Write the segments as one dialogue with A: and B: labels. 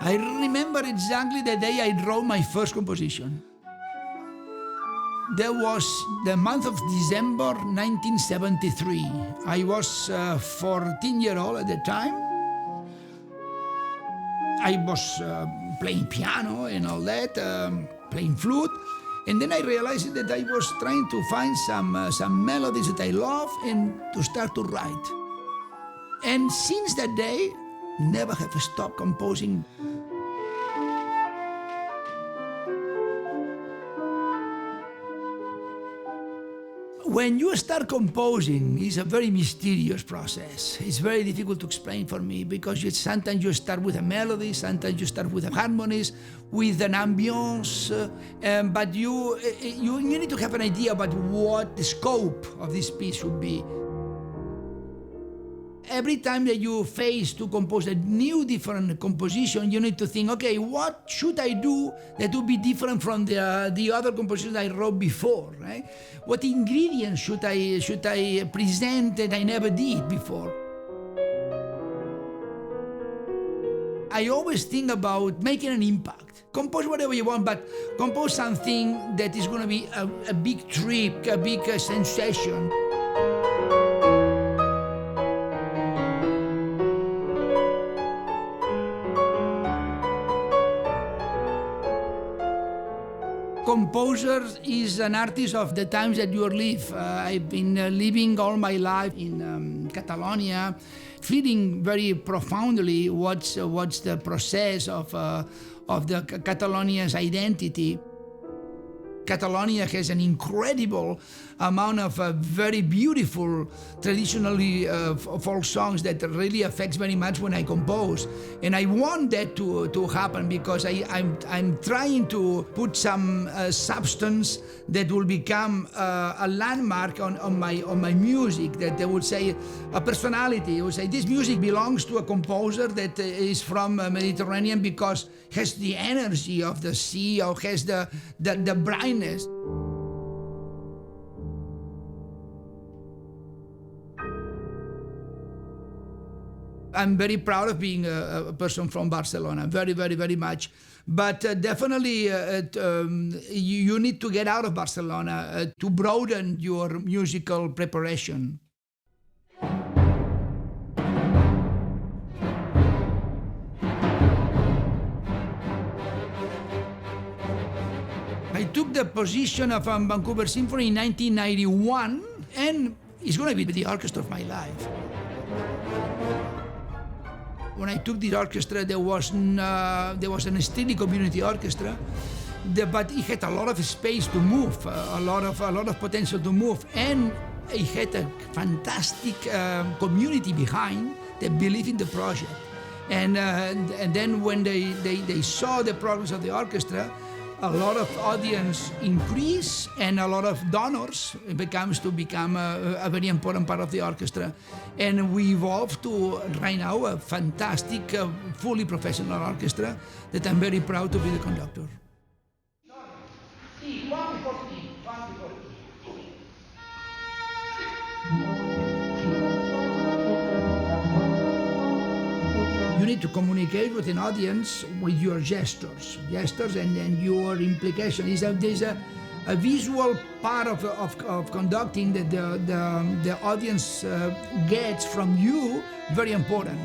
A: I remember exactly the day I wrote my first composition. That was the month of December 1973. I was 14-year-old at the time. I was playing piano and all that, playing flute. And then I realized that I was trying to find some melodies that I love and to start to write. And since that day, never have stopped composing. When you start composing, it's a very mysterious process. It's very difficult to explain for me because sometimes you start with a melody, sometimes you start with harmonies, with an ambience, but you need to have an idea about what the scope of this piece should be. Every time that you face to compose a new different composition, you need to think, okay, what should I do that would be different from the other compositions I wrote before, right? What ingredients should I present that I never did before? I always think about making an impact. Compose whatever you want, but compose something that is going to be a big trip, a big sensation. Composer is an artist of the times that you live. I've been living all my life in Catalonia, feeling very profoundly what's the process of the Catalonia's identity. Catalonia has an incredible amount of very beautiful traditionally folk songs that really affects very much when I compose. And I want that to happen because I'm trying to put some substance that will become a landmark on my music, that they would say a personality. They would say this music belongs to a composer that is from Mediterranean because has the energy of the sea or has the brightness. I'm very proud of being a person from Barcelona, very, very, very much. But definitely you need to get out of Barcelona to broaden your musical preparation. I took the position of Vancouver Symphony in 1991, and it's going to be the orchestra of my life. When I took the orchestra, there was an Estili community orchestra, but it had a lot of space to move, a lot of potential to move, and it had a fantastic community behind that believed in the project. And then when they saw the progress of the orchestra, a lot of audience increase and a lot of donors become a very important part of the orchestra. And we evolved to right now a fantastic, fully professional orchestra that I'm very proud to be the conductor. You need to communicate with an audience with your gestures, and then your implication. There's a visual part of conducting that the audience gets from you, very important.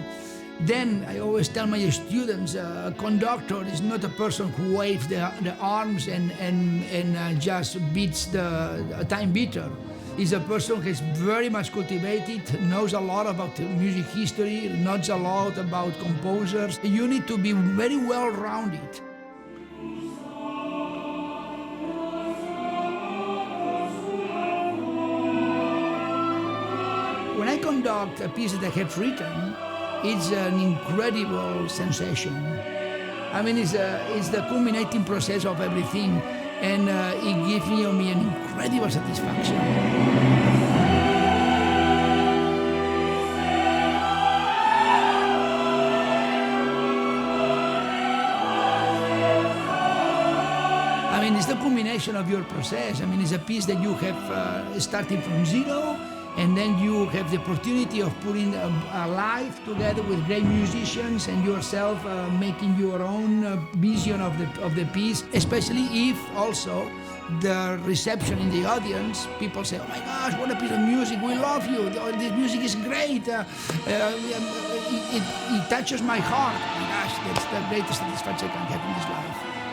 A: Then I always tell my students, a conductor is not a person who waves the arms and just beats the time beater. Is a person who is very much cultivated, knows a lot about music history, knows a lot about composers. You need to be very well-rounded. When I conduct a piece that I have written, it's an incredible sensation. I mean, it's the culminating process of everything. And it gives me an incredible satisfaction. It's the culmination of your process. It's a piece that you have started from zero, and then you have the opportunity of putting a live together with great musicians and yourself making your own vision of the piece, especially if also the reception in the audience, people say, oh my gosh, what a piece of music, we love you, this music is great, it touches my heart. Oh my gosh, that's the greatest satisfaction I can have in this life.